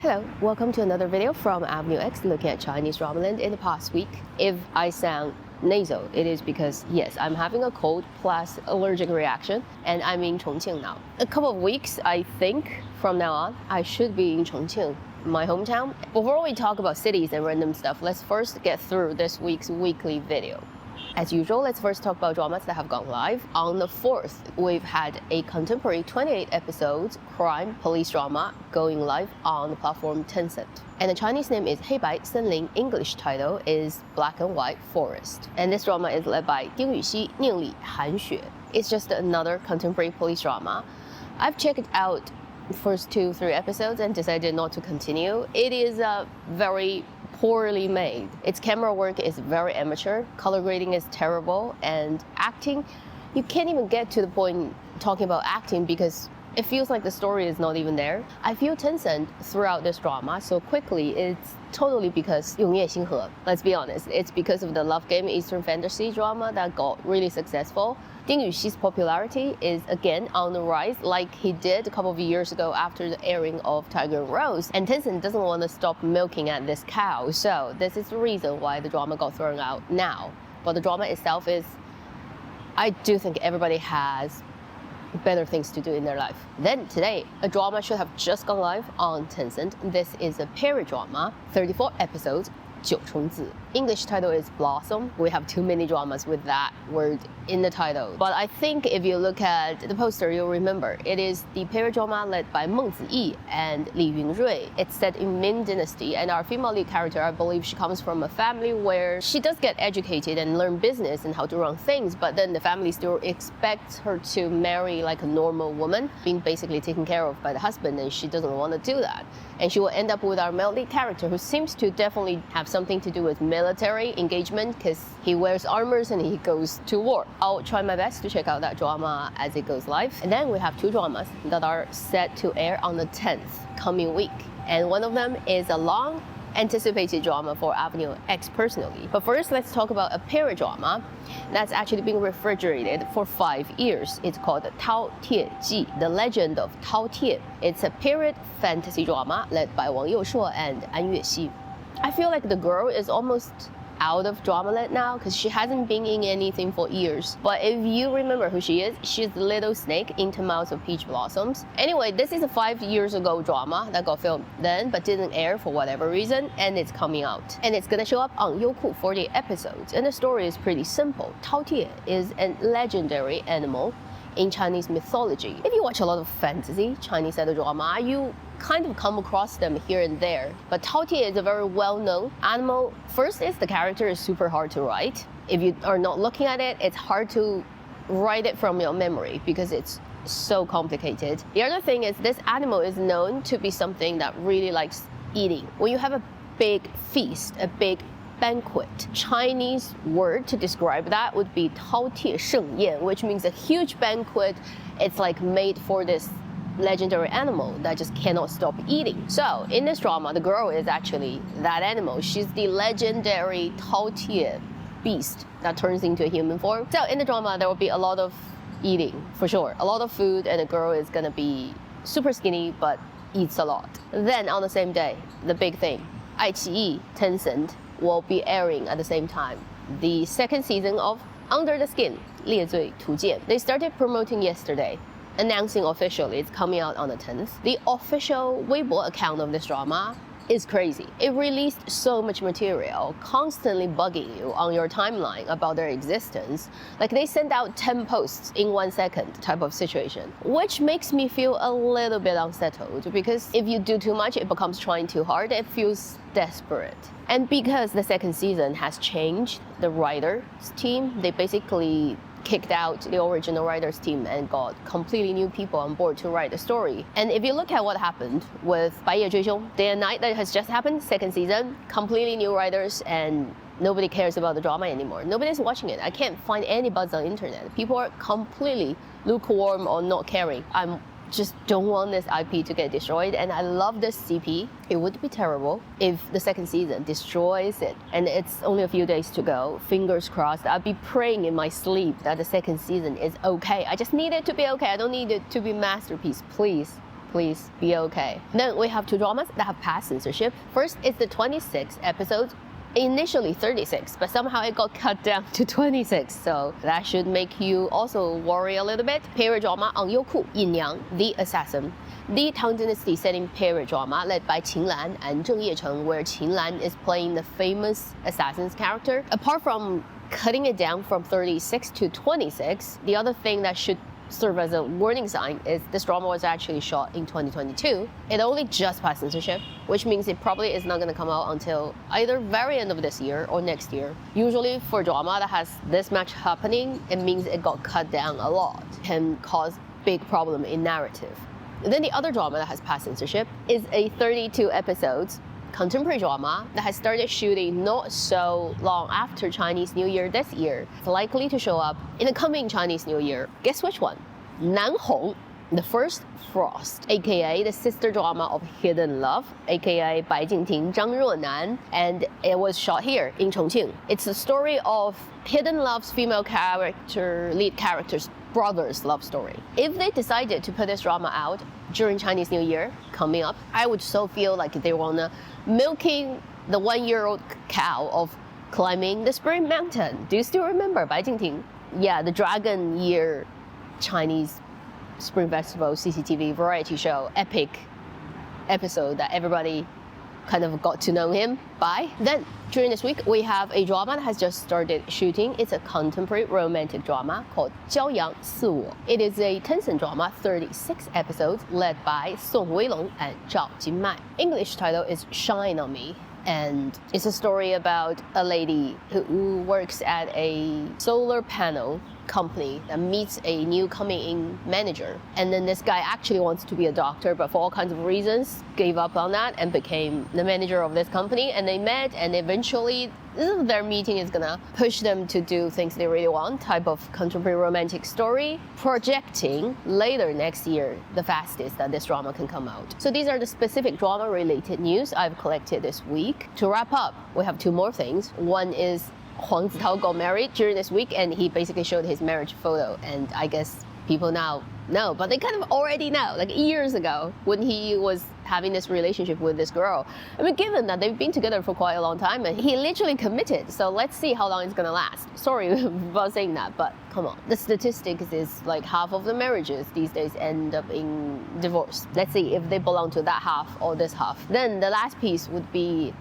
Hello, welcome to another video from Avenue X looking at Chinese drama land in the past week. If I sound nasal, it is because, yes, I'm having a cold plus allergic reaction and I'm in Chongqing now. A couple of weeks, I think, from now on, I should be in Chongqing, my hometown. Before we talk about cities and random stuff, let's first get through this week's weekly video. As usual, let's first talk about dramas that have gone live. On the 4th, we've had a contemporary 28 episodes crime police drama going live on the platform Tencent. And the Chinese name is 黑白森林, English title is Black and White Forest. And this drama is led by Ding Yuxi, Ningli, Han Xue. It's just another contemporary police drama. I've checked out the first 2-3 episodes and decided not to continue. It is very poorly made. Its camera work is very amateur, color grading is terrible, and acting, you can't even get to the point talking about acting because it feels like the story is not even there. I feel Tencent throughout this drama so quickly, it's totally because 永夜星河. Let's be honest, it's because of the love game Eastern fantasy drama that got really successful. Ding Yuxi's popularity is again on the rise like he did a couple of years ago after the airing of Tiger and Rose. And Tencent doesn't want to stop milking at this cow, so this is the reason why the drama got thrown out now. But the drama itself is, I do think everybody has better things to do in their life. Then today, a drama should have just gone live on Tencent. This is a period drama, 34 episodes, 九重子. English title is Blossom. We have too many dramas with that word in the title. But I think if you look at the poster, you'll remember. It is the period drama led by Meng Ziyi and Li Yunrui. It's set in Ming Dynasty, and our female lead character, I believe she comes from a family where she does get educated and learn business and how to run things, but then the family still expects her to marry like a normal woman, being basically taken care of by the husband, and she doesn't want to do that. And she will end up with our male lead character, who seems to definitely have something to do with military engagement because he wears armors and he goes to war. I'll try my best to check out that drama as it goes live. And then we have two dramas that are set to air on the 10th coming week. And one of them is a long anticipated drama for Avenue X personally. But first, let's talk about a period drama that's actually been refrigerated for 5 years. It's called Tao Tie, The Legend of Tao Tie. It's a period fantasy drama led by Wang Zitao and An Yuexi. I feel like the girl is almost out of drama land now because she hasn't been in anything for years. But if you remember who she is, she's the little snake in 10 Miles of Peach Blossoms. Anyway, this is a 5 years ago drama that got filmed then but didn't air for whatever reason, and it's coming out. And it's gonna show up on Youku 40 episodes. And the story is pretty simple. Tao Tie is a legendary animal in Chinese mythology. If you watch a lot of fantasy, Chinese idol drama, you kind of come across them here and there. But Tao Tie is a very well-known animal. First is the character is super hard to write. If you are not looking at it, it's hard to write it from your memory because it's so complicated. The other thing is this animal is known to be something that really likes eating. When you have a big feast, a big banquet, Chinese word to describe that would be 饕餮盛宴, which means a huge banquet. It's like made for this legendary animal that just cannot stop eating. So in this drama, the girl is actually that animal. She's the legendary 饕餮 beast that turns into a human form. So in the drama, there will be a lot of eating, for sure. A lot of food, and the girl is gonna be super skinny, but eats a lot. Then on the same day, the big thing, iQIYI, Tencent, will be airing at the same time the second season of Under the Skin, 猎罪图鉴. They started promoting yesterday, announcing officially it's coming out on the 10th. The official Weibo account of this drama is crazy. It released so much material, constantly bugging you on your timeline about their existence. Like they send out 10 posts in 1 second type of situation, which makes me feel a little bit unsettled because if you do too much, it becomes trying too hard. It feels desperate. And because the second season has changed the writers team, they basically kicked out the original writers team and got completely new people on board to write the story. And if you look at what happened with 白夜追凶, Day and Night that has just happened, second season, completely new writers and nobody cares about the drama anymore. Nobody's watching it. I can't find any buzz on the internet. People are completely lukewarm or not caring. I'm just don't want this IP to get destroyed, and I love this CP. It would be terrible if the second season destroys it, and it's only a few days to go. Fingers crossed. I'll be praying in my sleep that the second season is okay. I just need it to be okay. I don't need it to be masterpiece, please. Please be okay. Then we have 2 dramas that have passed censorship. First is the 26 episodes. Initially 36, but somehow it got cut down to 26, so that should make you also worry a little bit. Period drama on Youku, Yin Yang, The Assassin. The Tang Dynasty setting period drama led by Qin Lan and Zheng Yecheng, where Qin Lan is playing the famous assassin's character. Apart from cutting it down from 36 to 26, the other thing that should serve as a warning sign is this drama was actually shot in 2022. It only just passed censorship, which means it probably is not going to come out until either very end of this year or next year. Usually for drama that has this much happening, it means it got cut down a lot, can cause big problem in narrative. Then the other drama that has passed censorship is a 32 episodes contemporary drama that has started shooting not so long after Chinese New Year this year. It's likely to show up in the coming Chinese New Year. Guess which one? Nan Hong, The First Frost, aka the sister drama of Hidden Love, aka Bai Jingting, Zhang Ruonan, and it was shot here in Chongqing. It's the story of Hidden Love's female lead character's brother's love story. If they decided to put this drama out during Chinese New Year coming up, I would so feel like they wanna milking the 1-year-old cow of climbing the Spring Mountain. Do you still remember Bai Jingting? Yeah, the Dragon Year Chinese Spring Festival CCTV variety show, epic episode that everybody kind of got to know him by. Then during this week, we have a drama that has just started shooting. It's a contemporary romantic drama called Qiong Yao. It is a Tencent drama, 36 episodes, led by Song Weilong and Zhao Jinmai. English title is Shine on Me. And it's a story about a lady who works at a solar panel company that meets a new coming-in manager. And then this guy actually wants to be a doctor, but for all kinds of reasons, gave up on that and became the manager of this company. And they met, and eventually their meeting is gonna push them to do things they really want, type of contemporary romantic story, projecting later next year the fastest that this drama can come out. So these are the specific drama-related news I've collected this week. To wrap up, we have 2 more things. One is Huang Zitao got married during this week, and he basically showed his marriage photo, and I guess people now know, but they kind of already know, like years ago when he was having this relationship with this girl. I mean, given that they've been together for quite a long time, and he literally committed, so let's see how long it's gonna last. Sorry about saying that, but come on. The statistics is like half of the marriages these days end up in divorce. Let's see if they belong to that half or this half. Then the last piece would be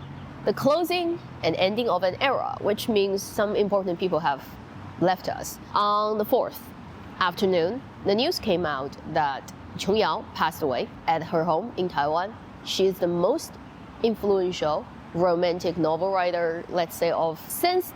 the closing and ending of an era, which means some important people have left us. On the 4th afternoon, the news came out that Qiong Yao passed away at her home in Taiwan. She is the most influential romantic novel writer, let's say, since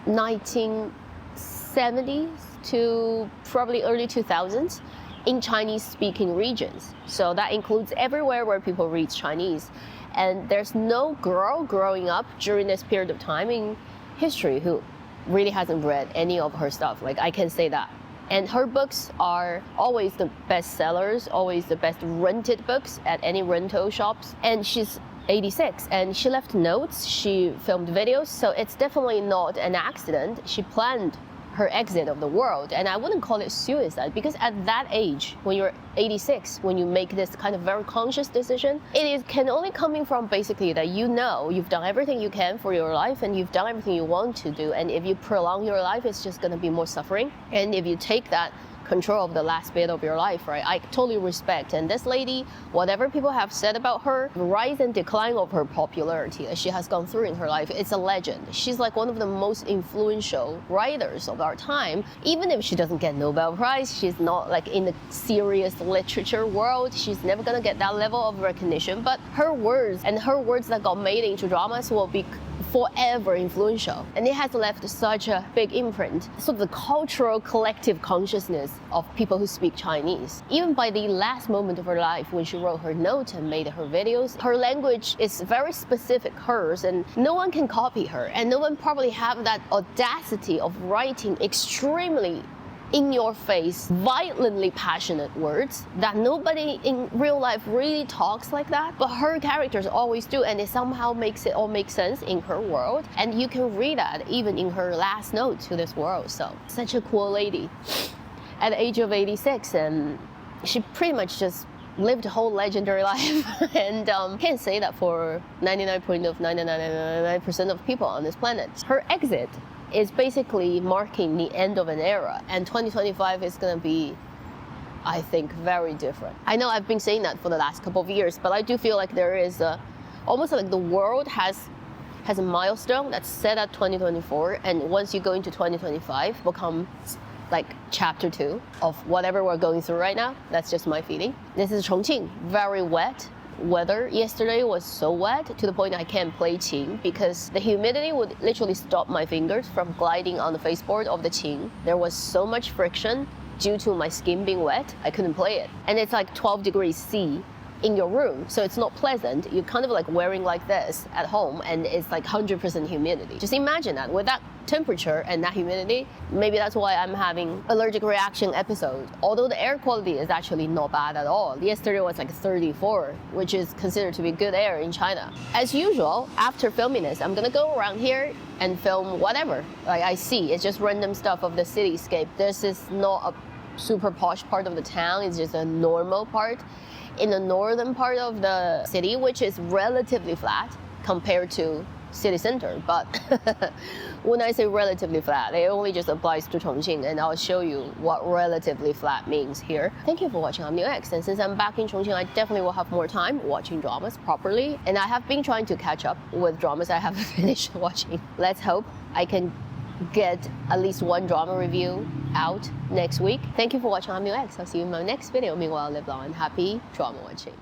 1970s to probably early 2000s in Chinese-speaking regions. So that includes everywhere where people read Chinese. And there's no girl growing up during this period of time in history who really hasn't read any of her stuff. Like, I can say that. And her books are always the best sellers, always the best rented books at any rental shops. And she's 86, and she left notes, she filmed videos, so it's definitely not an accident. She planned her exit of the world, and I wouldn't call it suicide, because at that age, when you're 86, when you make this kind of very conscious decision, can only coming from basically that you know you've done everything you can for your life, and you've done everything you want to do, and if you prolong your life, it's just going to be more suffering. And if you take that control of the last bit of your life, right? I totally respect. And this lady, whatever people have said about her, the rise and decline of her popularity that she has gone through in her life, it's a legend. She's like one of the most influential writers of our time. Even if she doesn't get Nobel Prize, she's not like in the serious literature world, she's never gonna get that level of recognition. But her words and her words that got made into dramas will be forever influential, and it has left such a big imprint. So the cultural collective consciousness of people who speak Chinese. Even by the last moment of her life, when she wrote her notes and made her videos, her language is very specific, hers, and no one can copy her, and no one probably have that audacity of writing extremely in your face, violently passionate words that nobody in real life really talks like that, but her characters always do, and it somehow makes it all make sense in her world, and you can read that even in her last note to this world. So such a cool lady at the age of 86, and she pretty much just lived a whole legendary life. And can't say that for 99.999% of people on this planet. Her exit is basically marking the end of an era, and 2025 is going to be, I think, very different. I know I've been saying that for the last couple of years, but I do feel like there is almost like the world has a milestone that's set at 2024, and once you go into 2025, becomes like chapter 2 of whatever we're going through right now. That's just my feeling. This is Chongqing, very wet weather. Yesterday was so wet to the point I can't play Qing because the humidity would literally stop my fingers from gliding on the faceboard of the Qing. There was so much friction due to my skin being wet, I couldn't play it. And it's like 12 degrees C in your room, so it's not pleasant. You're kind of like wearing like this at home, and it's like 100% humidity. Just imagine that with that temperature and that humidity. Maybe that's why I'm having allergic reaction episode. Although the air quality is actually not bad at all. Yesterday was like 34, which is considered to be good air in China. As usual, after filming this, I'm gonna go around here and film whatever like I see. It's just random stuff of the cityscape. This is not a super posh part of the town, it's just a normal part in the northern part of the city, which is relatively flat compared to city center. But when I say relatively flat, it only just applies to Chongqing, and I'll show you what relatively flat means here. Thank you for watching AmNewX, and since I'm back in Chongqing, I definitely will have more time watching dramas properly, and I have been trying to catch up with dramas I haven't finished watching. Let's hope I can get at least one drama review out next week. Thank you for watching AmNewX. I'll see you in my next video. Meanwhile, live long and happy drama watching.